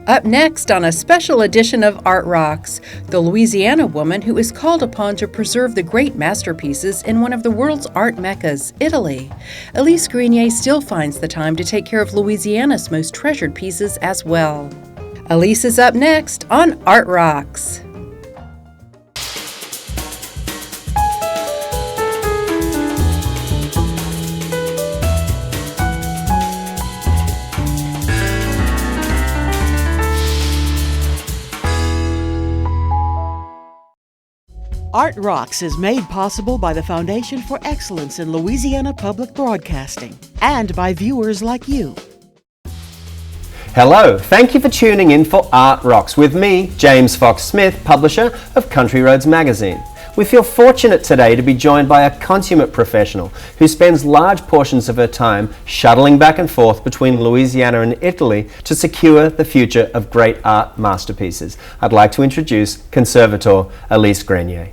Up next on a special edition of Art Rocks, the Louisiana woman who is called upon to preserve the great masterpieces in one of the world's art meccas, Italy. Elise Grenier still finds the time to take care of Louisiana's most treasured pieces as well. Elise is up next on Art Rocks. Art Rocks is made possible by the Foundation for Excellence in Louisiana Public Broadcasting and by viewers like you. Hello, thank you for tuning in for Art Rocks with me, James Fox Smith, publisher of Country Roads Magazine. We feel fortunate today to be joined by a consummate professional who spends large portions of her time shuttling back and forth between Louisiana and Italy to secure the future of great art masterpieces. I'd like to introduce Conservator Elise Grenier.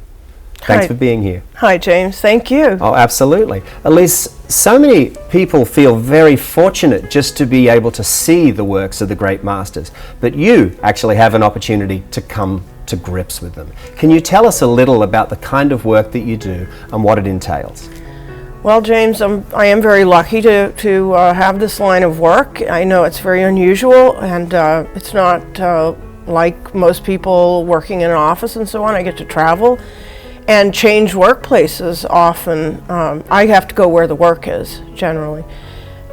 Thanks for being here. Hi, James. Thank you. Oh, absolutely. Elise, so many people feel very fortunate just to be able to see the works of the great masters, but you actually have an opportunity to come to grips with them. Can you tell us a little about the kind of work that you do and what it entails? Well, James, I am very lucky to have this line of work. I know it's very unusual, and it's not like most people working in an office and so on. I get to travel and change workplaces often. I have to go where the work is, generally.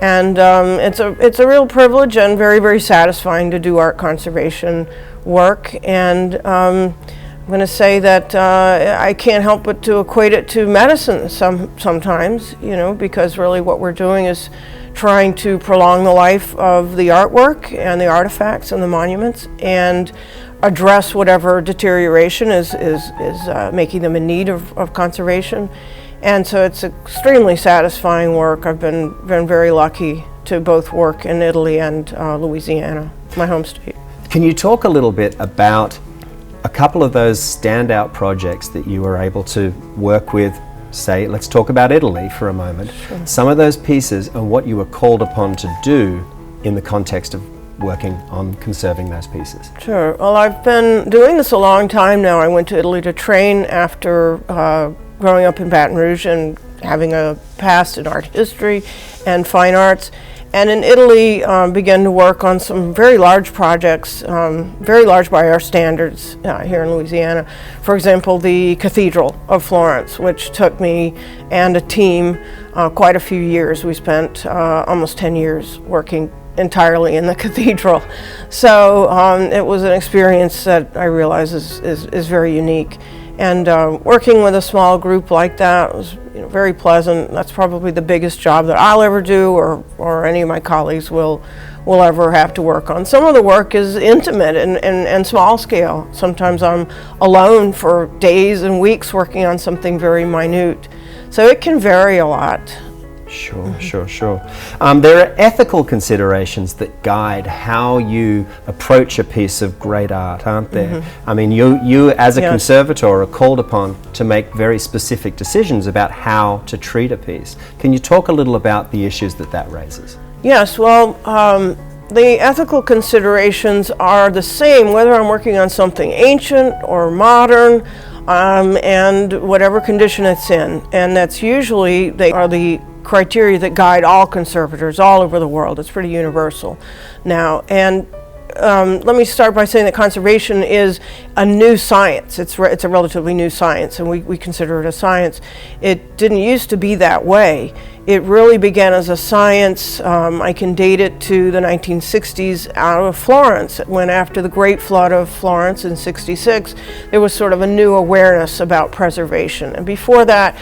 And it's a real privilege and very, very satisfying to do art conservation work. And I'm going to say that I can't help but to equate it to medicine sometimes, you know, because really what we're doing is trying to prolong the life of the artwork and the artifacts and the monuments and address whatever deterioration is making them in need of conservation. And so it's extremely satisfying work. I've been very lucky to both work in Italy and Louisiana, my home state. Can you talk a little bit about a couple of those standout projects that you were able to work with? Say, let's talk about Italy for a moment. Sure. Some of those pieces and what you were called upon to do in the context of working on conserving those pieces. Sure. Well, I've been doing this a long time now. I went to Italy to train after growing up in Baton Rouge and having a past in art history and fine arts. And in Italy, began to work on some very large projects, very large by our standards here in Louisiana. For example, the Cathedral of Florence, which took me and a team quite a few years. We spent almost 10 years working entirely in the cathedral. So it was an experience that I realize is very unique. And working with a small group like that was very pleasant. That's probably the biggest job that I'll ever do or any of my colleagues will ever have to work on. Some of the work is intimate and small scale. Sometimes I'm alone for days and weeks working on something very minute. So it can vary a lot. Sure. There are ethical considerations that guide how you approach a piece of great art, aren't there? Mm-hmm. I mean, you as a conservator are called upon to make very specific decisions about how to treat a piece. Can you talk a little about the issues that raises? Yes, well, the ethical considerations are the same whether I'm working on something ancient or modern, and whatever condition it's in. And that's usually, they are the criteria that guide all conservators all over the world. It's pretty universal now. And let me start by saying that conservation is a new science. It's a relatively new science, and we consider it a science. It didn't used to be that way. It really began as a science. I can date it to the 1960s out of Florence, when after the Great Flood of Florence in '66, there was sort of a new awareness about preservation. And before that,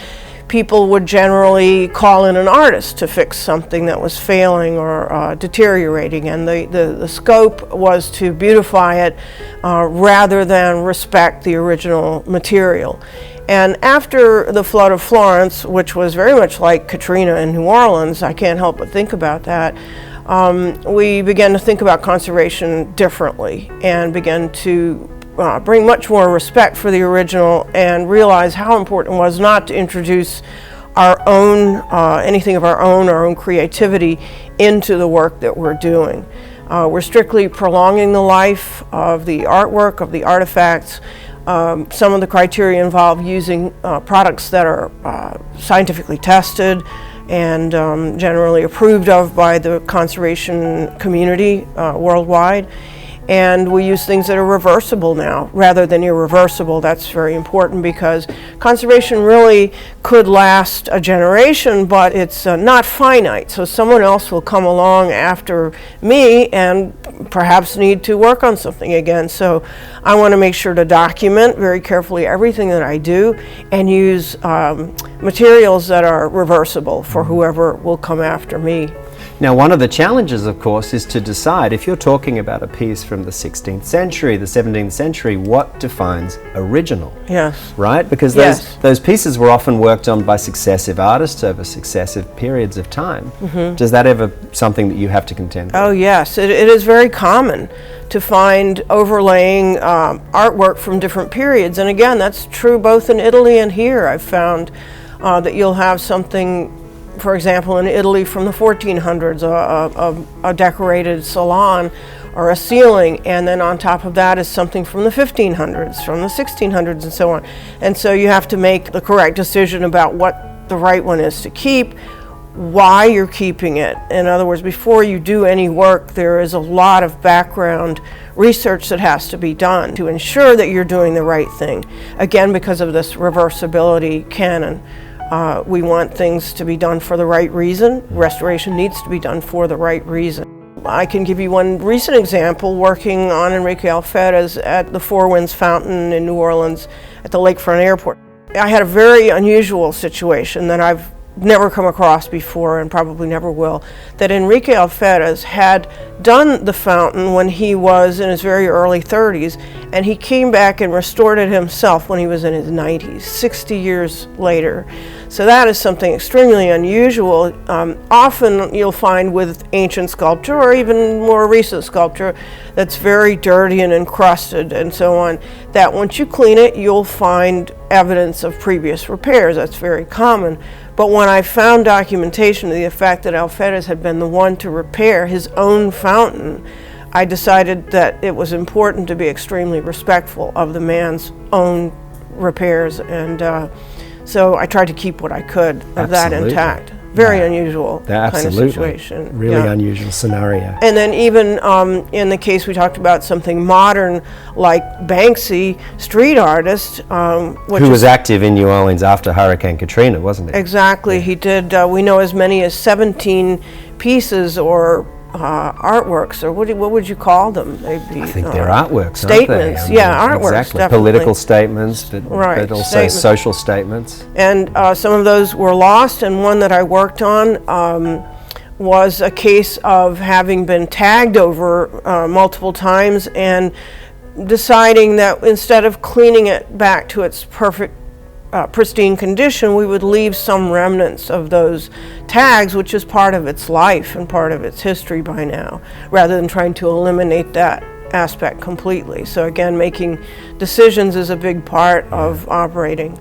people would generally call in an artist to fix something that was failing or deteriorating, and the scope was to beautify it rather than respect the original material. And after the flood of Florence, which was very much like Katrina in New Orleans, I can't help but think about that, we began to think about conservation differently and began to bring much more respect for the original and realize how important it was not to introduce our own, anything of our own creativity into the work that we're doing. We're strictly prolonging the life of the artwork, of the artifacts. Some of the criteria involve using products that are scientifically tested and generally approved of by the conservation community worldwide. And we use things that are reversible now rather than irreversible. That's very important because conservation really could last a generation, but it's not finite. So someone else will come along after me and perhaps need to work on something again. So I want to make sure to document very carefully everything that I do and use materials that are reversible for whoever will come after me. Now, one of the challenges, of course, is to decide if you're talking about a piece from the 16th century, the 17th century, what defines original? Yes. Right? Because Yes. those pieces were often worked on by successive artists over successive periods of time. Does that ever something that you have to contend with? Oh yes, it is very common to find overlaying artwork from different periods. And again, that's true both in Italy and here. I've found that you'll have something, for example, in Italy from the 1400s, a decorated salon or a ceiling, and then on top of that is something from the 1500s, from the 1600s, and so on. And so you have to make the correct decision about what the right one is to keep, why you're keeping it. In other words, before you do any work, there is a lot of background research that has to be done to ensure that you're doing the right thing. Again, because of this reversibility canon. We want things to be done for the right reason. Restoration needs to be done for the right reason. I can give you one recent example, working on Enrique Alferez at the Four Winds Fountain in New Orleans at the Lakefront Airport. I had a very unusual situation that I've never come across before and probably never will, that Enrique Alferez had done the fountain when he was in his very early 30s, and he came back and restored it himself when he was in his 90s, 60 years later. So that is something extremely unusual. Often you'll find with ancient sculpture or even more recent sculpture that's very dirty and encrusted and so on, that once you clean it, you'll find evidence of previous repairs. That's very common. But when I found documentation of the fact that Alferez had been the one to repair his own fountain, I decided that it was important to be extremely respectful of the man's own repairs, and so I tried to keep what I could of that Absolutely. intact. Very unusual kind of Absolutely. situation. Really Yeah. unusual scenario. And then even in the case we talked about something modern like Banksy, street artist, which Who is was active in New Orleans after Hurricane Katrina, wasn't he? exactly, he did, we know as many as 17 pieces or artworks, or what would you call them? They'd be, I think they're artworks, statements, aren't they? yeah, artworks, Exactly. definitely. Political statements, but, Right, but also statements. social statements. And some of those were lost, and one that I worked on was a case of having been tagged over multiple times and deciding that instead of cleaning it back to its perfect pristine condition, we would leave some remnants of those tags, which is part of its life and part of its history by now, rather than trying to eliminate that aspect completely. So again, making decisions is a big part of operating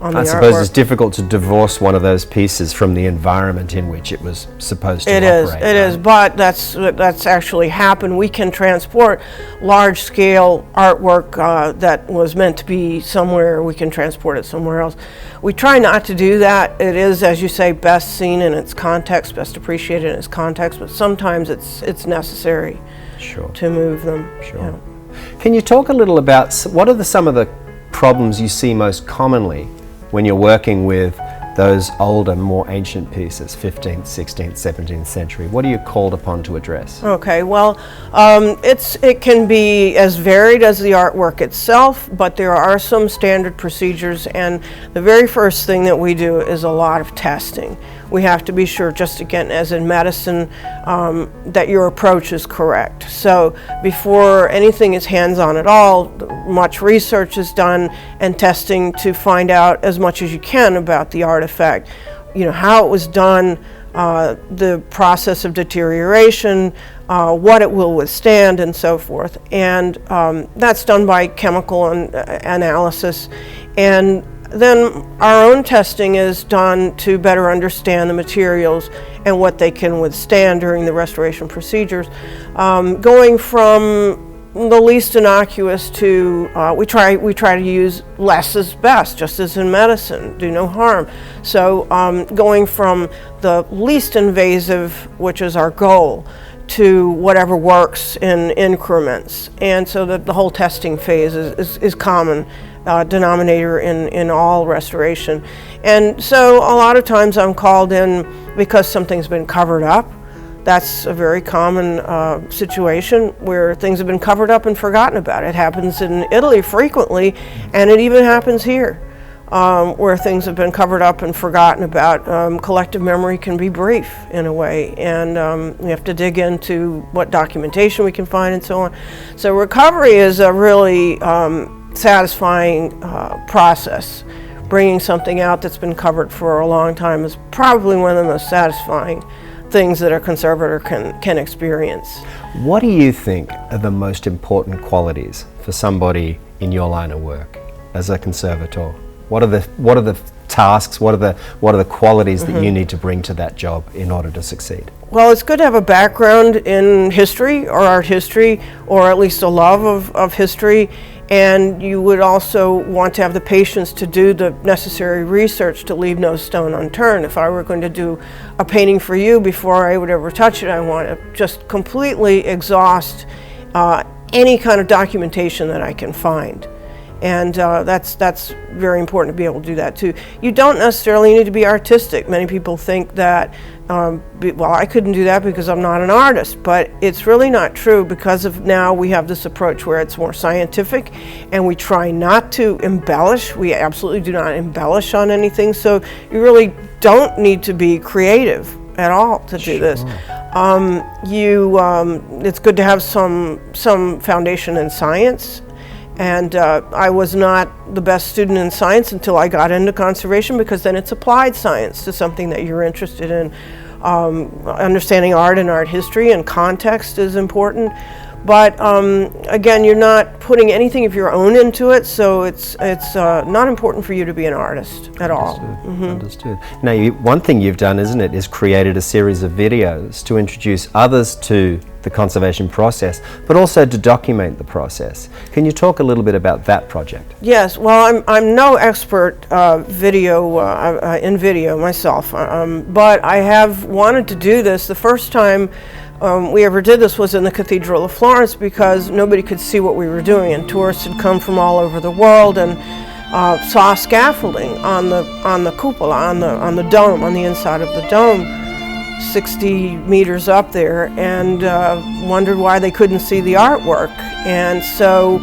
on the I suppose artwork. it's difficult to divorce one of those pieces from the environment in which it was supposed to It operate. is, but that's actually happened. We can transport large-scale artwork that was meant to be somewhere. We can transport it somewhere else. We try not to do that. It is, as you say, best seen in its context, best appreciated in its context. But sometimes it's necessary Sure. to move them. Sure. Yeah. Can you talk a little about what are some of the problems you see most commonly when you're working with those older, more ancient pieces, 15th, 16th, 17th century? What are you called upon to address? Okay, well, it can be as varied as the artwork itself, but there are some standard procedures, and the very first thing that we do is a lot of testing. We have to be sure, just again, as in medicine, that your approach is correct. So before anything is hands-on at all, much research is done and testing to find out as much as you can about the artifact, how it was done, the process of deterioration, what it will withstand, and so forth. And that's done by chemical analysis. And then our own testing is done to better understand the materials and what they can withstand during the restoration procedures. Going from the least innocuous to we try to use less is best, just as in medicine, do no harm. So going from the least invasive, which is our goal, to whatever works in increments, and so that the whole testing phase is common denominator in all restoration. And so a lot of times I'm called in because something's been covered up. That's a very common situation where things have been covered up and forgotten about. It happens in Italy frequently, and it even happens here, where things have been covered up and forgotten about. Collective memory can be brief in a way, and we have to dig into what documentation we can find and so on. So recovery is a really satisfying process. Bringing something out that's been covered for a long time is probably one of the most satisfying things that a conservator can experience. What do you think are the most important qualities for somebody in your line of work as a conservator? What are the tasks? What are the qualities that you need to bring to that job in order to succeed? Well, it's good to have a background in history or art history, or at least a love of history. And you would also want to have the patience to do the necessary research to leave no stone unturned. If I were going to do a painting for you before I would ever touch it, I want to just completely exhaust any kind of documentation that I can find. And that's very important to be able to do that too. You don't necessarily need to be artistic. Many people think that, well, I couldn't do that because I'm not an artist, but it's really not true, because of now we have this approach where it's more scientific and we try not to embellish. We absolutely do not embellish on anything, so you really don't need to be creative at all to do this. It's good to have some foundation in science. And I was not the best student in science until I got into conservation, because then it's applied science to something that you're interested in. Understanding art and art history and context is important. But again, you're not putting anything of your own into it, so it's not important for you to be an artist at all. Understood. Now, one thing you've done, isn't it, is created a series of videos to introduce others to the conservation process, but also to document the process. Can you talk a little bit about that project? Yes, well, I'm no expert in video myself, but I have wanted to do this. The first time we ever did this was in the Cathedral of Florence, because nobody could see what we were doing, and tourists had come from all over the world and saw scaffolding on the cupola, on the dome, on the inside of the dome, 60 meters up there, and wondered why they couldn't see the artwork. And so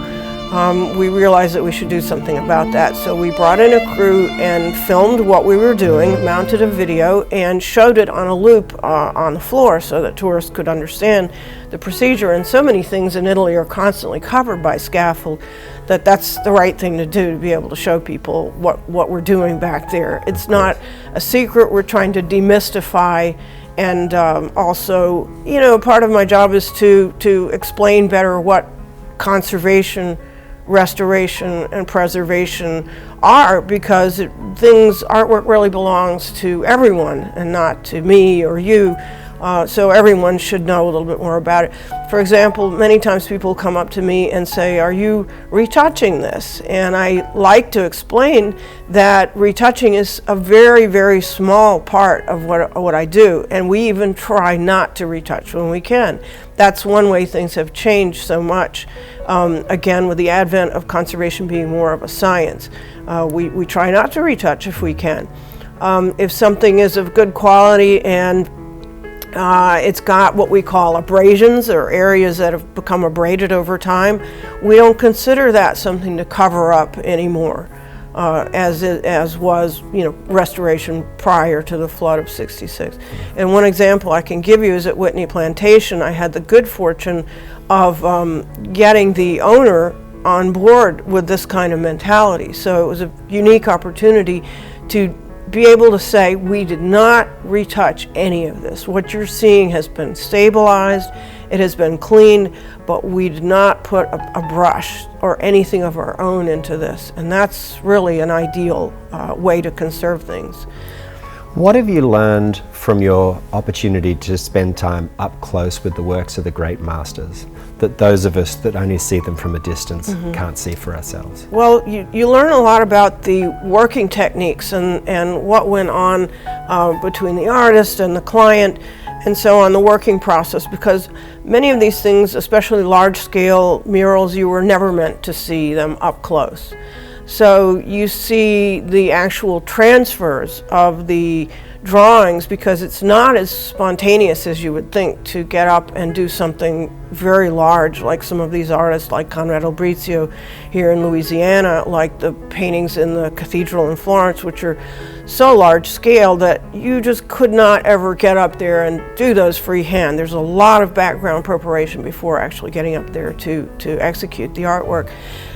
we realized that we should do something about that. So we brought in a crew and filmed what we were doing, mounted a video, and showed it on a loop on the floor so that tourists could understand the procedure. And so many things in Italy are constantly covered by scaffold that that's the right thing to do, to be able to show people what we're doing back there. It's not a secret. We're trying to demystify. And also, you know, part of my job is to explain better what conservation, restoration, and preservation are, because artwork really belongs to everyone and not to me or you. So everyone should know a little bit more about it. For example, many times people come up to me and say, "Are you retouching this?" And I like to explain that retouching is a very, very small part of what I do, and we even try not to retouch when we can. That's one way things have changed so much. Again, with the advent of conservation being more of a science, we try not to retouch if we can. If something is of good quality and it's got what we call abrasions, or areas that have become abraded over time, we don't consider that something to cover up anymore, as was, you know, restoration prior to the flood of '66. And one example I can give you is at Whitney Plantation. I had the good fortune of getting the owner on board with this kind of mentality. So it was a unique opportunity to be able to say, we did not retouch any of this. What you're seeing has been stabilized, it has been cleaned, but we did not put a brush or anything of our own into this. And that's really an ideal way to conserve things. What have you learned from your opportunity to spend time up close with the works of the great masters that those of us that only see them from a distance can't see for ourselves? Well, you learn a lot about the working techniques and what went on between the artist and the client and so on, the working process, because many of these things, especially large-scale murals, you were never meant to see them up close. So you see the actual transfers of the drawings, because it's not as spontaneous as you would think to get up and do something very large like some of these artists like Conrad Albriccio here in Louisiana, like the paintings in the cathedral in Florence, which are so large scale that you just could not ever get up there and do those freehand. There's a lot of background preparation before actually getting up there to execute the artwork.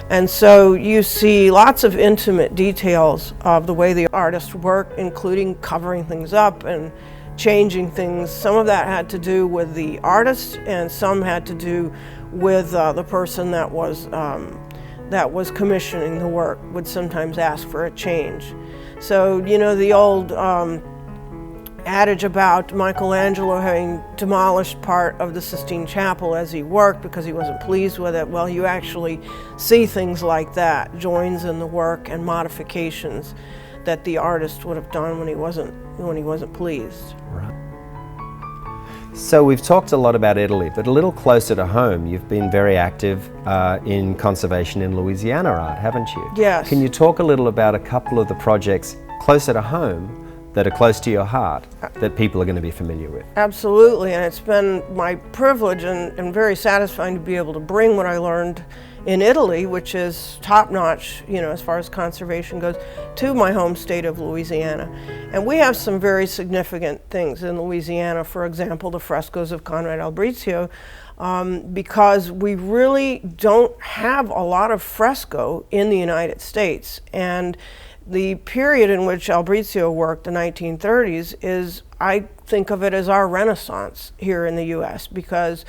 And so you see lots of intimate details of the way the artists work, including covering things up and changing things. Some of that had to do with the artist, and some had to do with the person that was commissioning the work would sometimes ask for a change. So, you know, the old adage about Michelangelo having demolished part of the Sistine Chapel as he worked because he wasn't pleased with it. Well, you actually see things like that, joins in the work and modifications that the artist would have done when he wasn't pleased. Right. So we've talked a lot about Italy, but a little closer to home, you've been very active in conservation in Louisiana art, haven't you? Yes. Can you talk a little about a couple of the projects closer to home that are close to your heart that people are going to be familiar with? Absolutely, and it's been my privilege and very satisfying to be able to bring what I learned in Italy, which is top-notch, you know, as far as conservation goes, to my home state of Louisiana. And we have some very significant things in Louisiana, for example, the frescoes of Conrad Albriccio, because we really don't have a lot of fresco in the United States. And the period in which Albriccio worked, the 1930s, is, I think of it as our Renaissance here in the US, because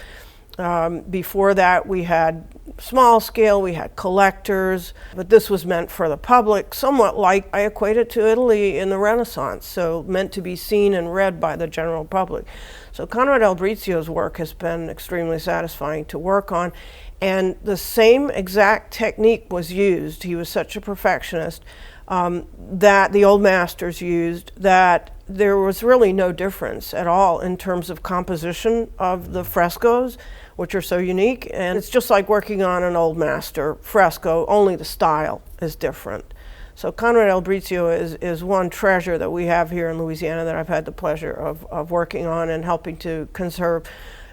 before that we had small scale, we had collectors, but this was meant for the public, somewhat like I equate it to Italy in the Renaissance, so meant to be seen and read by the general public. So Conrad Albriccio's work has been extremely satisfying to work on, and the same exact technique was used. He was such a perfectionist that the old masters used, that there was really no difference at all in terms of composition of the frescoes, which are so unique. And it's just like working on an old master fresco, only the style is different. So Conrad Albriccio is one treasure that we have here in Louisiana that I've had the pleasure of working on and helping to conserve.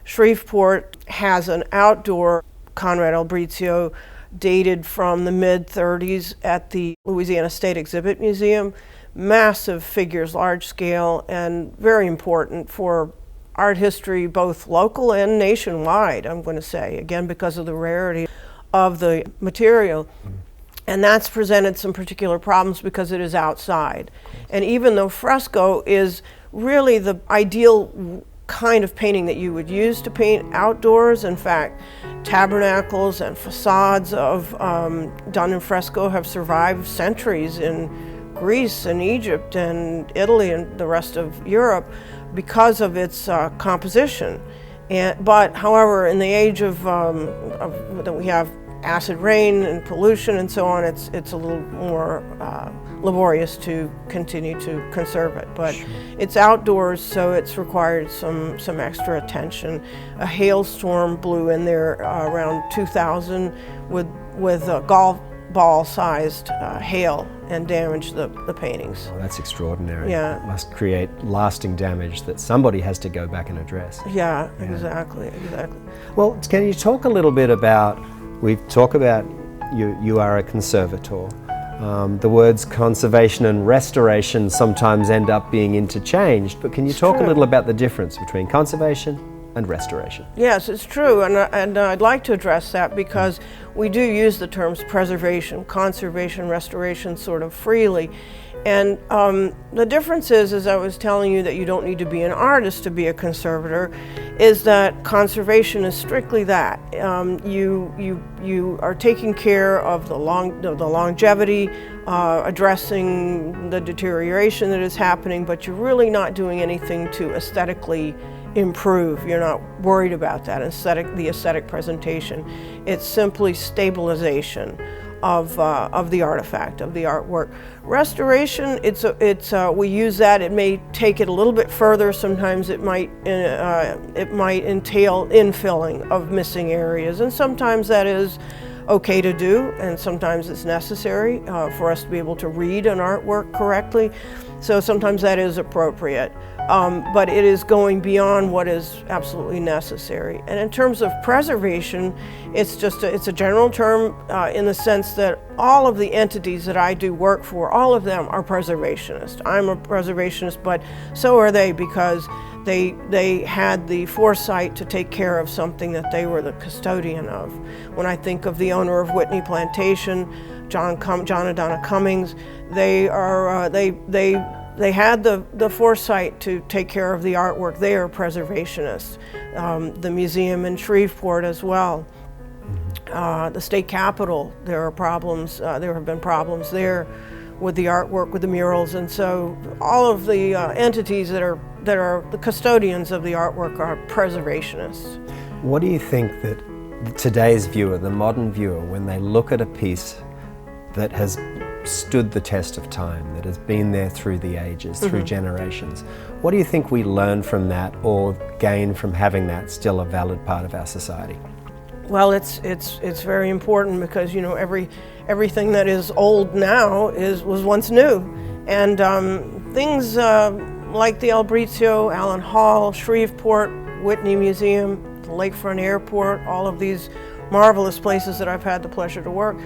Shreveport has an outdoor Conrad Albriccio dated from the mid-30s at the Louisiana State Exhibit Museum. Massive figures, large scale, and very important for art history, both local and nationwide, I'm going to say, again, because of the rarity of the material. And that's presented some particular problems because it is outside. And even though fresco is really the ideal kind of painting that you would use to paint outdoors, in fact, tabernacles and facades of done in fresco have survived centuries in Greece and Egypt and Italy and the rest of Europe because of its composition. But however, in the age of that we have acid rain and pollution and so on, it's a little more laborious to continue to conserve it. But sure, it's outdoors, so it's required some extra attention. A hailstorm blew in there around 2000 with golf ball-sized hail and damaged the paintings. Oh, that's extraordinary. Yeah. It must create lasting damage that somebody has to go back and address. Yeah, exactly. Well, can you talk a little bit about, we've talked about you are a conservator. The words conservation and restoration sometimes end up being interchanged, but can you talk a little about the difference between conservation and restoration? Yes, it's true, and I'd like to address that because we do use the terms preservation, conservation, restoration sort of freely, And the difference is, as I was telling you, that you don't need to be an artist to be a conservator, is that conservation is strictly that. You are taking care of the longevity, addressing the deterioration that is happening, but you're really not doing anything to aesthetically improve. You're not worried about that the aesthetic presentation. It's simply stabilization of the artifact, of the artwork. Restoration, we use that. It may take it a little bit further. Sometimes it might entail infilling of missing areas, and sometimes that is okay to do, and sometimes it's necessary for us to be able to read an artwork correctly. So sometimes that is appropriate, but it is going beyond what is absolutely necessary. And in terms of preservation, it's a general term in the sense that all of the entities that I do work for, all of them are preservationists. I'm a preservationist, but so are they, because they had the foresight to take care of something that they were the custodian of. When I think of the owner of Whitney Plantation, John and Donna Cummings, they had the foresight to take care of the artwork. They are preservationists. The museum in Shreveport as well. The state capitol, there are problems. There have been problems there with the artwork, with the murals, and so all of the entities that are the custodians of the artwork are preservationists. What do you think that today's viewer, the modern viewer, when they look at a piece that has stood the test of time, that has been there through the ages, through generations, what do you think we learn from that or gain from having that still a valid part of our society? Well, it's very important, because everything that is old now was once new, and things like the El Brizio, Allen Hall, Shreveport, Whitney Museum, the Lakefront Airport, all of these marvelous places that I've had the pleasure to work,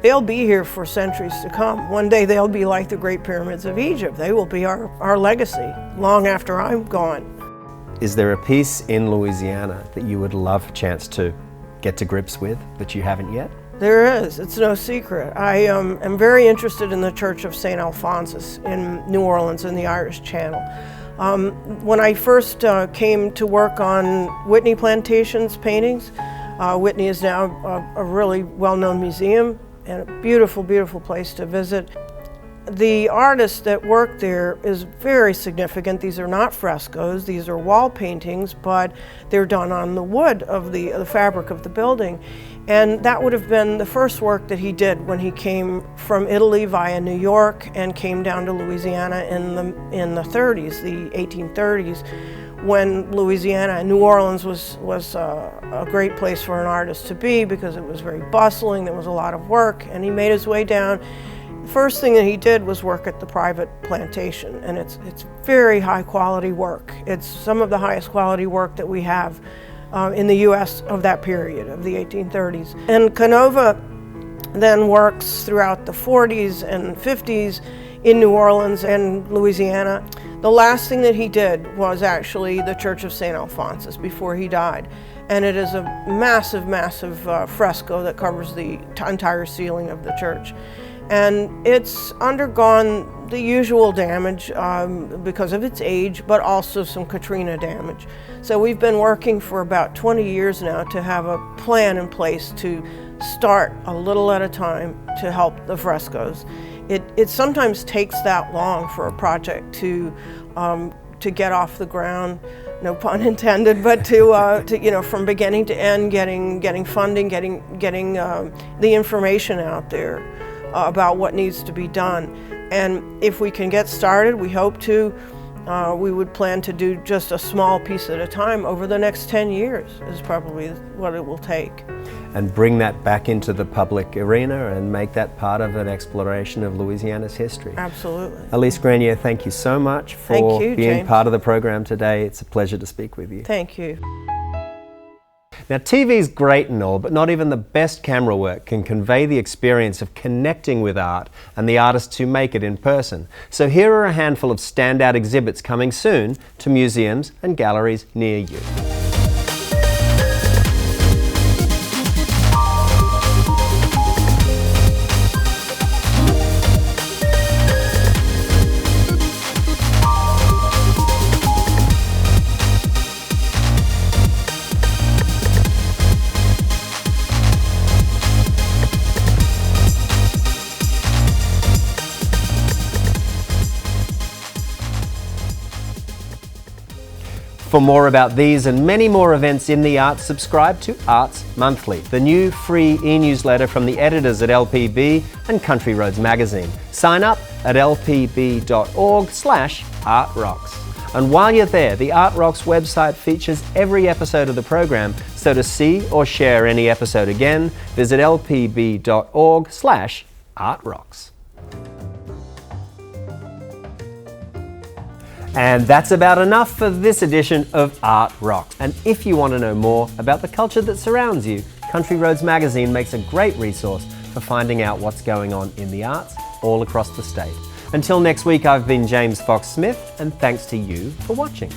they'll be here for centuries to come. One day they'll be like the Great Pyramids of Egypt. They will be our legacy long after I'm gone. Is there a piece in Louisiana that you would love a chance to get to grips with, but you haven't yet? There is. It's no secret. I am very interested in the Church of St. Alphonsus in New Orleans in the Irish Channel. When I first came to work on Whitney Plantation's paintings, Whitney is now a really well-known museum and a beautiful, beautiful place to visit. The artists that work there is very significant. These are not frescoes, these are wall paintings, but they're done on the wood of the fabric of the building. And that would have been the first work that he did when he came from Italy via New York and came down to Louisiana in the 30s, the 1830s, when Louisiana, New Orleans was a great place for an artist to be, because it was very bustling, there was a lot of work, and he made his way down. The first thing that he did was work at the private plantation, and it's very high quality work. It's some of the highest quality work that we have in the U.S. of that period, of the 1830s. And Canova then works throughout the 40s and 50s in New Orleans and Louisiana. The last thing that he did was actually the Church of St. Alphonsus before he died. And it is a massive, massive fresco that covers the entire ceiling of the church. And it's undergone the usual damage because of its age, but also some Katrina damage. So we've been working for about 20 years now to have a plan in place to start a little at a time to help the frescoes. It sometimes takes that long for a project to get off the ground, no pun intended, but to from beginning to end, getting funding, getting the information out there about what needs to be done. And if we can get started, we hope to, we would plan to do just a small piece at a time over the next 10 years is probably what it will take. And bring that back into the public arena and make that part of an exploration of Louisiana's history. Absolutely. Elise Grenier, thank you so much for being James. part of the program today. It's a pleasure to speak with you. Thank you. Now, TV's great and all, but not even the best camera work can convey the experience of connecting with art and the artists who make it in person. So here are a handful of standout exhibits coming soon to museums and galleries near you. For more about these and many more events in the arts, subscribe to Arts Monthly, the new free e-newsletter from the editors at LPB and Country Roads Magazine. Sign up at lpb.org/artrocks. And while you're there, the Art Rocks website features every episode of the program, so to see or share any episode again, visit lpb.org/artrocks. And that's about enough for this edition of Art Rocks. And if you want to know more about the culture that surrounds you, Country Roads Magazine makes a great resource for finding out what's going on in the arts all across the state. Until next week, I've been James Fox Smith, and thanks to you for watching.